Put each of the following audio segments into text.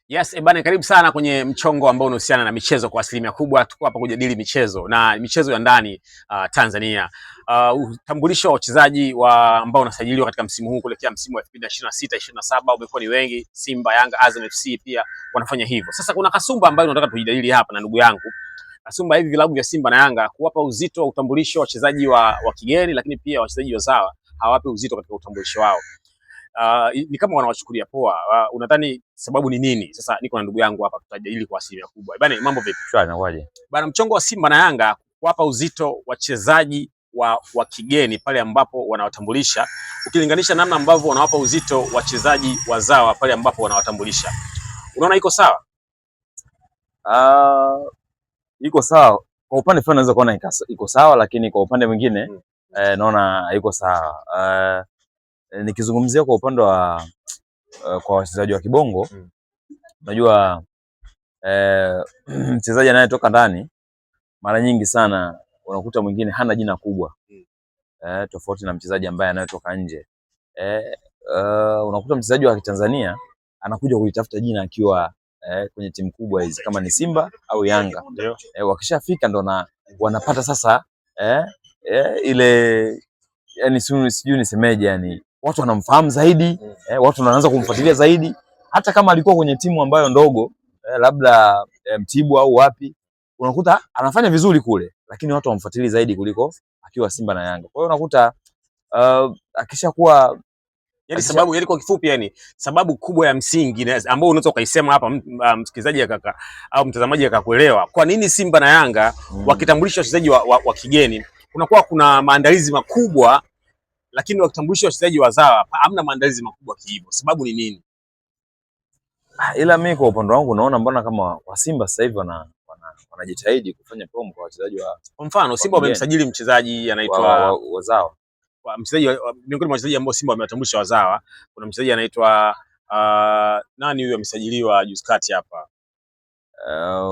Yes, bana, karibu sana kwenye mchongo ambao unahusiana na michezo kwa asilimia kubwa. Tuko hapa kujadili michezo na michezo ya ndani Tanzania. Utambulisho wa wachezaji ambao wanasajiliwa katika msimu huu kuelekea msimu wa 2026 27 umekuwa ni wengi. Simba, Yanga, Azam FC pia wanafanya hivyo. Sasa kuna kasumba ambayo nataka tujadili hapa na ndugu yangu. Kasumba hivi vilabu vya Simba na Yanga kuwapa uzito wa utambulisho wa wachezaji wa kigeni, lakini pia wachezaji wazawa hawape uzito katika utambulisho wao. Ni kama wanawachukulia poa. Unadhani sababu ni nini? Sasa niko na ndugu yangu hapa, tutajadili kwa asilimia kubwa. Bana, mambo vipi? Shwari, inakuaje? Bana, mchongo wa Simba na Yanga kuwapa uzito wachezaji wa kigeni pale ambapo wanawatambulisha, ukilinganisha namna ambavyo wanawapa uzito wachezaji wazawa pale ambapo wanawatambulisha, unaona iko sawa? Iko sawa kwa upande fulani, naweza kuona iko sawa, lakini kwa upande mwingine naona haiko sawa. Nikizungumzia kwa upande wa kwa wachezaji wa kibongo, unajua mchezaji anayetoka ndani mara nyingi sana unakuta mwingine hana jina kubwa tofauti na mchezaji ambaye anayetoka nje. Unakuta mchezaji wa Tanzania anakuja kuitafuta jina akiwa kwenye timu kubwa hizi kama ni Simba au Yanga. Wakishafika ndo wanapata sasa ile, yani sijui nisemeje, yani watu wanamfahamu zaidi, watu wanaanza kumfuatilia zaidi, hata kama alikuwa kwenye timu ambayo ndogo, labda Mtibwa au wapi, unakuta anafanya vizuri kule, lakini watu wamfuatilia zaidi kuliko akiwa Simba na Yanga. Kwa hiyo unakuta akishakuwa, yani sababu, yani kwa kifupi, yani sababu kubwa ya msingi ambayo unaweza ukaisema hapa, msikilizaji au mtazamaji akakuelewa, kwa nini Simba na Yanga wakitambulisha wachezaji wa kigeni kuna maandalizi makubwa, lakini wakitambulisha wachezaji wazawa hamna maandalizi makubwa hivyo. Sababu ni nini? Ila mimi kwa upande wangu naona mbona kama wa Simba sasa hivi wanajitahidi kufanya promo kwa wachezaji kwa mfano Simba wamemsajili mchezaji anaitwa wazawa. Mchezaji miongoni mwa wachezaji ambao Simba wamewatambulisha wazawa, kuna mchezaji anaitwa nani huyo, amesajiliwa juzi kati hapa,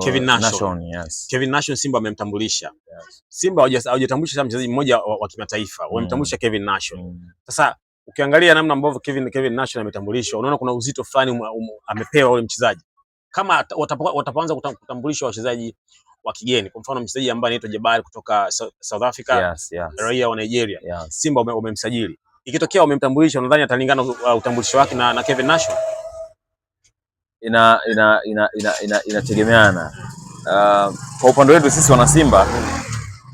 Kevin Nation. Yes. Kevin Nation Simba amemtambulisha. Yes. Simba hawajatambulisha mchezaji mmoja wa kimataifa, wamemtambulisha Kevin Nation. Sasa ukiangalia namna ambavyo Kevin Nation ametambulishwa, unaona kuna uzito fulani amepewa yule mchezaji. Kama wataanza kutambulishwa wachezaji wa kigeni, kwa mfano mchezaji ambaye anaitwa Jabari kutoka South Africa, yes. Raia wa Nigeria, yes. Simba wamemsajili. Ikitokea wamemtambulisha, unadhani atalingana utambulisho wake na Kevin Nation? Inategemeana. Kwa upande wetu sisi wana Simba,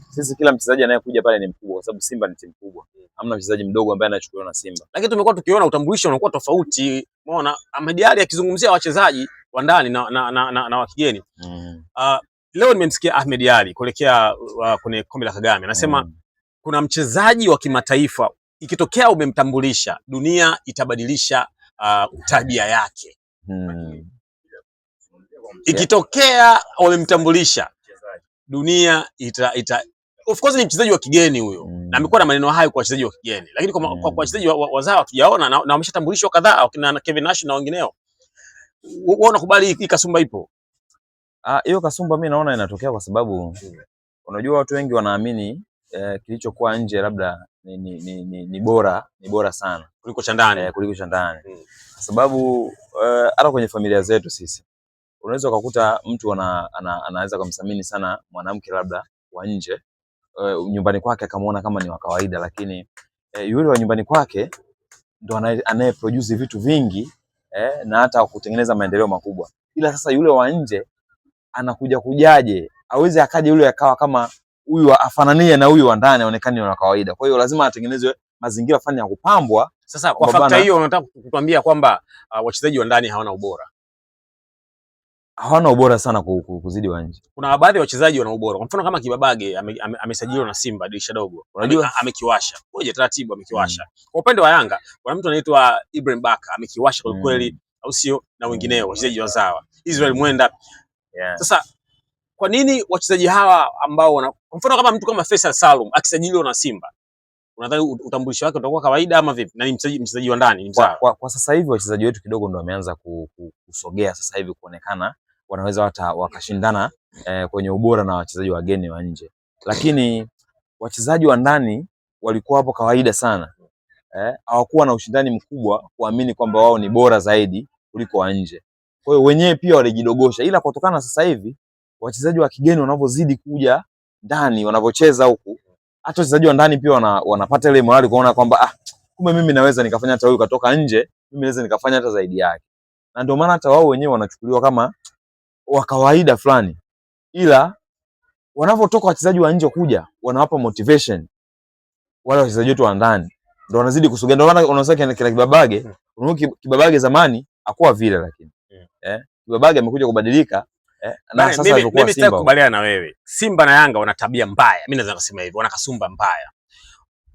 sisi kila mchezaji anayekuja pale ni mkubwa, kwa sababu Simba ni timu kubwa. Hamna mchezaji mdogo ambaye anachukuliwa na Simba. Lakini tumekuwa tukiona utambulisho unakuwa tofauti. Umeona Ahmed Ally akizungumzia wachezaji wa ndani na wa kigeni. Leo nimemsikia Ahmed Ally kuelekea kwenye kombe la Kagame, anasema kuna mchezaji wa kimataifa ikitokea umemtambulisha, dunia itabadilisha tabia yake. Ikitokea wamemtambulisha, dunia of course ni mchezaji wa kigeni huyo, na amekuwa na maneno hayo kwa wachezaji wa kigeni, lakini kwa wachezaji wazawa tujaona na wameshatambulishwa kadhaa, wakina Kevin Nash na wengineo. Wewe unakubali hii kasumba ipo? Hiyo kasumba mimi naona inatokea kwa sababu unajua watu wengi wanaamini kilichokuwa nje labda ni bora sana kuliko cha ndani, kwa sababu hata kwenye familia zetu sisi unaweza ukakuta mtu anaweza kumthamini sana mwanamke labda wa nje, nyumbani kwake akamuona kama ni wa kawaida, lakini yule wa nyumbani kwake ndo anayeproduce vitu vingi na hata kutengeneza maendeleo makubwa. Ila sasa yule wa nje kujaje, aweze akaje yule akawa kama huyu, afananie na huyu wa ndani, aonekane wa kawaida. Kwa hiyo lazima atengenezwe mazingira fulani ya kupambwa. Sasa kwa fakta hiyo unataka kutuambia kwamba wachezaji wa ndani hawana ubora? Hawana ubora sana kuzidi wa nje. Kuna baadhi ya wachezaji wana ubora. Kwa mfano kama Kibabage amesajiliwa na Simba dirisha dogo. Unajua amekiwasha. Ngoja taratibu amekiwasha. Kwa upande wa Yanga kuna mtu anaitwa Ibrahim Baka amekiwasha kwa kweli, au sio? Na wengineo wachezaji wazawa. Israel Mwenda. Sasa kwa nini wachezaji hawa ambao kwa mfano kama mtu kama Faisal Salum akisajiliwa na Simba, unadhani utambulisho wake utakuwa kawaida ama vipi? Na ni mchezaji wa ndani, ni mzawa. Kwa sasa hivi wachezaji wetu kidogo ndio wameanza kusogea sasa hivi kuonekana wanaweza hata wakashindana kwenye ubora na wachezaji wageni wa nje, lakini wachezaji wa ndani walikuwa hapo kawaida sana. Hawakuwa na ushindani mkubwa kuamini kwamba wao ni bora zaidi kuliko wa nje. Kwa hiyo wenyewe pia walijidogosha, ila kutokana na sasa hivi wachezaji wa kigeni wanavyozidi kuja ndani, wanavyocheza huku, hata wachezaji wa ndani pia wanapata ile morali kuona kwamba kumbe mimi naweza nikafanya, hata huyu katoka nje, mimi naweza nikafanya hata zaidi yake. Na ndio maana hata wao wenyewe wanachukuliwa kama wa kawaida fulani, ila wanavyotoka wachezaji wa nje kuja wanawapa motivation wale wachezaji wetu wa ndani, ndio wanazidi kusogea. Ndio maana unasikia kila Kibabage, Kibabage zamani hakuwa vile, lakini Kibabage amekuja kubadilika na sasa alikuwa Simba. Mimi sikubaliana na wewe. Simba na Yanga wana tabia mbaya, mimi naweza kusema hivyo, wana kasumba mbaya.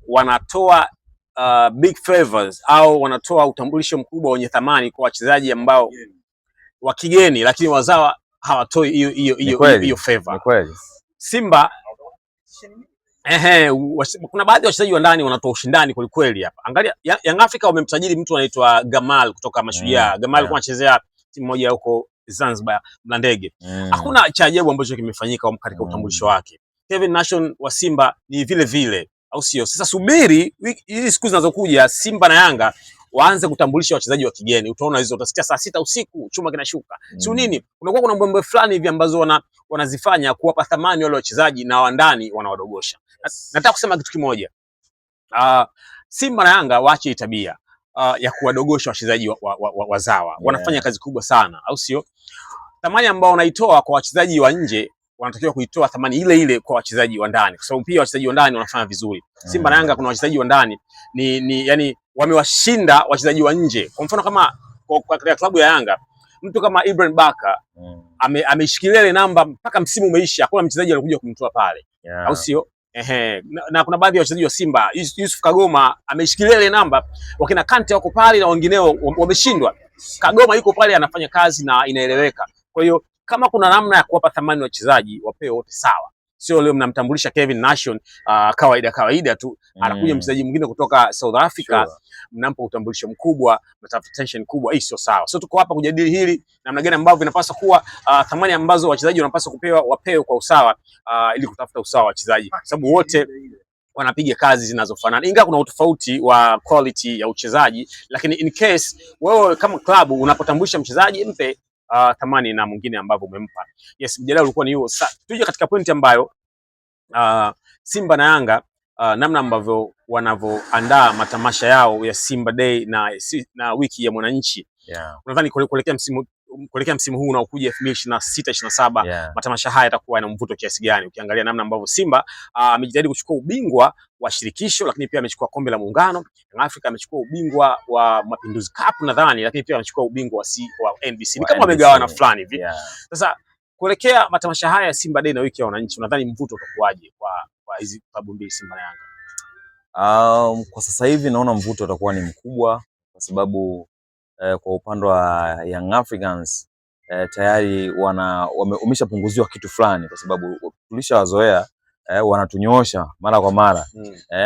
Wanatoa big favors au wanatoa utambulisho mkubwa wenye thamani kwa wachezaji ambao wa kigeni, lakini wazawa hawatoi hiyo favor. Ni kweli. Simba kuna baadhi ya wachezaji wa ndani wanatoa ushindani kweli kweli hapa. Angalia Young Africa wamemsajili mtu anaitwa Gamal kutoka Mashujaa. Gamal alikuwa anachezea timu moja huko Zanzibar, Mlandege. Hakuna cha ajabu ambacho kimefanyika katika utambulisho wake. Kevin Nation wa Simba ni vile vile, au sio? Sasa subiri hizi siku zinazokuja Simba na Yanga waanze kutambulisha wachezaji wa kigeni. Utaona hizo, utasikia saa 6 usiku chuma kinashuka. Sio nini? Kuna mambo fulani hivi ambazo wanazifanya kuwapa thamani wale wachezaji na wa ndani wanawadogosha. Nataka kusema kitu kimoja. Simba na Yanga waache tabia ya kuwadogosha wachezaji wazawa. Wanafanya kazi kubwa sana, au sio? Thamani ambao wanaitoa kwa wachezaji wa nje wanatakiwa kuitoa thamani ile ile kwa wachezaji wa ndani, kwa sababu pia wachezaji wa ndani wanafanya vizuri. Simba na Yanga kuna wachezaji wa ndani yani wamewashinda wachezaji wa nje. Kwa mfano kama kwa klabu ya Yanga, mtu kama Ibrahim Baka ameshikilia ile namba mpaka msimu umeisha, hakuna mchezaji alikuja kumtoa pale, au sio? Na kuna baadhi ya wachezaji wa Simba, Yusuf Kagoma ameshikilia ile namba, wakina Kante wako pale na wengineo wameshindwa. Kagoma yuko pale anafanya kazi na inaeleweka. Kwa hiyo kama kuna namna ya kuwapa thamani wachezaji, wapewe wote sawa. Sio leo mnamtambulisha Kevin Nation kawaida tu, anakuja mchezaji mwingine kutoka South Africa, mnampa utambulisho mkubwa, mnatafuta tension kubwa. Hii sio sawa. Sio tuko hapa kujadili hili namna gani ambavyo inapaswa kuwa thamani ambazo wachezaji wanapaswa kupewa, wapewe kwa usawa, ili kutafuta usawa wa wachezaji, sababu wote wanapiga kazi zinazofanana, ingawa kuna utofauti wa quality ya uchezaji, lakini in case wewe kama klabu unapotambulisha mchezaji, mpe thamani na mwingine ambavyo umempa. Yes, mjadala ulikuwa ni huo. Tuje katika pointi ambayo Simba na Yanga namna ambavyo wanavyoandaa matamasha yao ya Simba Day na wiki ya mwananchi. Unadhani kuelekea msimu huu unaokuja 2026-27 matamasha haya yatakuwa na mvuto kiasi gani, ukiangalia namna ambavyo Simba amejitahidi kuchukua ubingwa wa shirikisho, lakini pia amechukua kombe la muungano. Young Africa amechukua ubingwa wa Mapinduzi Cup nadhani, lakini pia amechukua ubingwa wa NBC. Ni kama wamegawana fulani hivi. Sasa kuelekea matamasha haya ya Simba Day na wiki ya wananchi, unadhani mvuto utakuwaje kwa hizi klabu mbili, Simba na Yanga? Kwa sasa hivi naona mvuto utakuwa ni mkubwa, kwa sababu kwa upande wa Young Africans tayari wameshapunguziwa kitu fulani, kwa sababu tulishawazoea wanatunyoosha mara kwa mara,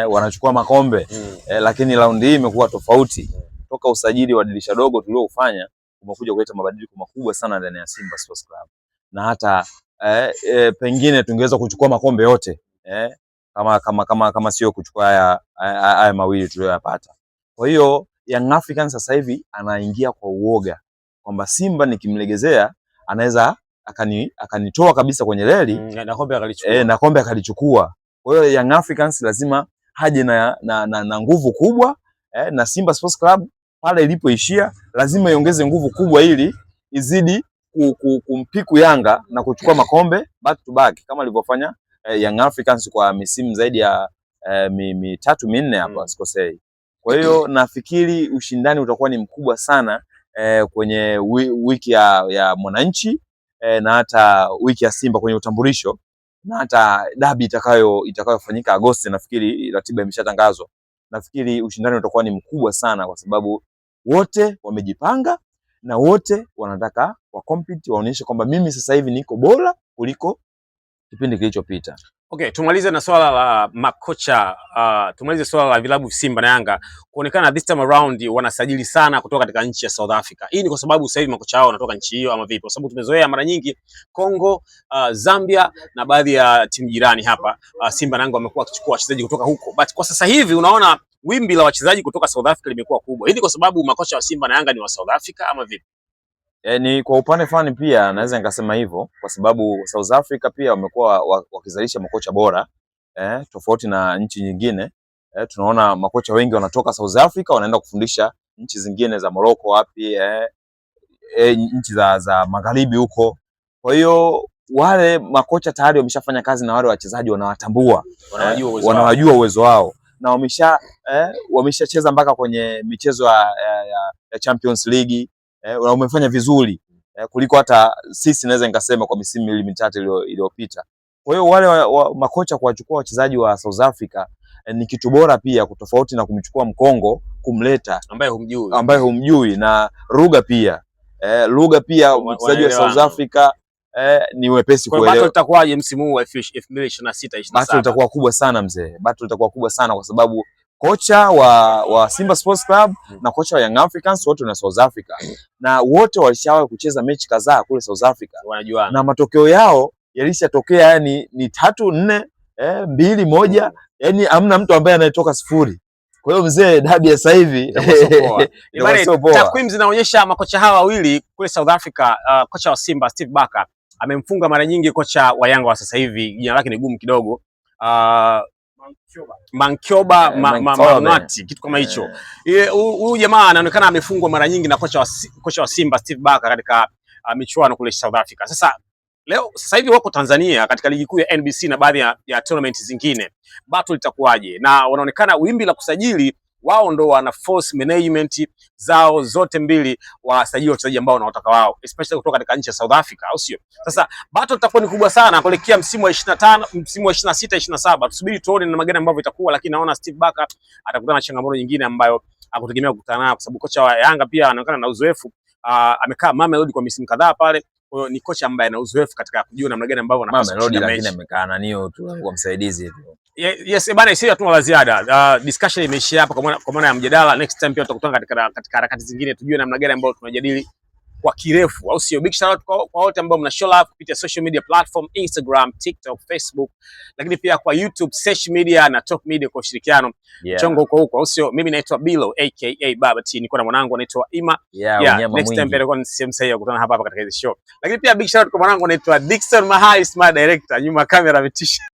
wanachukua makombe, lakini raundi hii imekuwa tofauti. Toka usajili wa dirisha dogo tuliofanya umekuja kuleta mabadiliko makubwa sana ndani ya Simba Sports Club, na hata pengine tungeweza kuchukua makombe yote kama sio kuchukua haya mawili tuliyoyapata. Kwa hiyo Young Africans sasa hivi anaingia kwa uoga kwamba Simba nikimlegezea anaweza akanitoa kabisa kwenye reli na kombe akalichukua. Kwa hiyo Young Africans lazima haje na nguvu kubwa, na Simba Sports Club pale ilipoishia lazima iongeze nguvu kubwa ili izidi kumpiku Yanga na kuchukua makombe back to back kama alivyofanya Young Africans kwa misimu zaidi ya 3-4 hapa sikosei. Kwa hiyo nafikiri ushindani utakuwa ni mkubwa sana kwenye wiki ya mwananchi na hata wiki ya Simba kwenye utambulisho, na hata dabi itakayofanyika Agosti. Nafikiri ratiba imeshatangazwa. Nafikiri ushindani utakuwa ni mkubwa sana, kwa sababu wote wamejipanga na wote wanataka wa compete, waonyeshe kwamba mimi sasa hivi niko bora kuliko kipindi kilichopita. Okay, tumalize na swala la makocha, tumalize swala la vilabu Simba na Yanga kuonekana this time around wanasajili sana kutoka katika nchi ya South Africa. Hii ni kwa sababu sasa hivi makocha wao wanatoka nchi hiyo ama vipi? Kwa sababu tumezoea mara nyingi Kongo, Zambia na baadhi ya timu jirani hapa, Simba na Yanga wamekuwa wakichukua wachezaji kutoka huko. But kwa sasa hivi unaona wimbi la wachezaji kutoka South Africa limekuwa kubwa. Hii ni kwa sababu makocha wa Simba na Yanga ni wa South Africa ama vipi? Ni kwa upande fulani pia naweza nikasema hivyo, kwa sababu South Africa pia wamekuwa wakizalisha makocha bora tofauti na nchi nyingine. Tunaona makocha wengi wanatoka South Africa wanaenda kufundisha nchi zingine za Morocco wapi, nchi za magharibi huko. Kwa hiyo wale makocha tayari wameshafanya kazi na wale wachezaji, wanawatambua, wanawajua uwezo wao, na wameshacheza mpaka kwenye michezo ya Champions League, na wamefanya vizuri kuliko hata sisi, naweza nikasema kwa misimu miwili mitatu iliyopita. Kwa hiyo wale makocha kuwachukua wachezaji wa South Africa ni kitu bora pia, kutofauti na kumchukua Mkongo kumleta ambaye humjui na lugha pia mchezaji wa South Africa ni wepesi kuelewa. Battle itakuwaje msimu huu wa 2026-27? Battle itakuwa kubwa sana mzee, battle itakuwa kubwa sana kwa sababu kocha wa Simba Sports Club na kocha wa Young Africans wote na South Africa, na wote walishawahi kucheza mechi kadhaa kule South Africa, wanajuana na matokeo yao yalishatokea, yani ni 3-4 2-1, yani hamna mtu ambaye anayetoka sifuri. Kwa hiyo mzee, dabi sasa hivi takwimu zinaonyesha makocha hawa wawili kule South Africa, kocha wa Simba Steve Barker amemfunga mara nyingi kocha wa Yanga wa sasa hivi, jina lake ni gumu kidogo, Mankioba Mangati, kitu kama hicho. Huyu jamaa anaonekana amefungwa mara nyingi na kocha wa Simba Steve Barker katika michuano kule South Africa. Sasa hivi wako Tanzania katika ligi kuu ya NBC na baadhi ya tournament zingine. Battle itakuwaje? Na wanaonekana wimbi la kusajili, wao ndo wana force management zao zote mbili, wasajili wachezaji ambao wanataka wao, especially kutoka katika nchi ya South Africa, au sio? Sasa battle itakuwa ni kubwa sana kuelekea msimu wa 25, msimu wa 26-27. Tusubiri tuone na magani ambavyo itakuwa, lakini naona Steve Barker atakutana na changamoto nyingine ambayo hakutegemea kukutana nayo, kwa sababu kocha wa Yanga pia anaonekana na uzoefu, amekaa Mamelodi kwa misimu kadhaa pale. Kwa hiyo ni kocha ambaye ana uzoefu katika kujua namna gani ambavyo anapaswa kushinda mechi. Lakini amekaa na nio tu kwa msaidizi tu. Yes bana, sisi hatuna la ziada. Discussion imeishia hapa kwa maana ya mjadala. Next time pia tutakutana katika harakati zingine, tujue namna gani ambayo tunajadili kwa kirefu, au sio? Big shout out kwa wote ambao mna show love kupitia social media platform Instagram, TikTok, Facebook, lakini pia kwa YouTube, Search Media na Top Media kwa ushirikiano. Chongo huko, au sio? Mimi naitwa Bilo aka Baba T, niko na mwanangu anaitwa Ima. Next time pia ni same say kukutana hapa katika hizo show. Lakini pia big shout out kwa mwanangu anaitwa Dickson Mahai, smart director, nyuma kamera ametisha.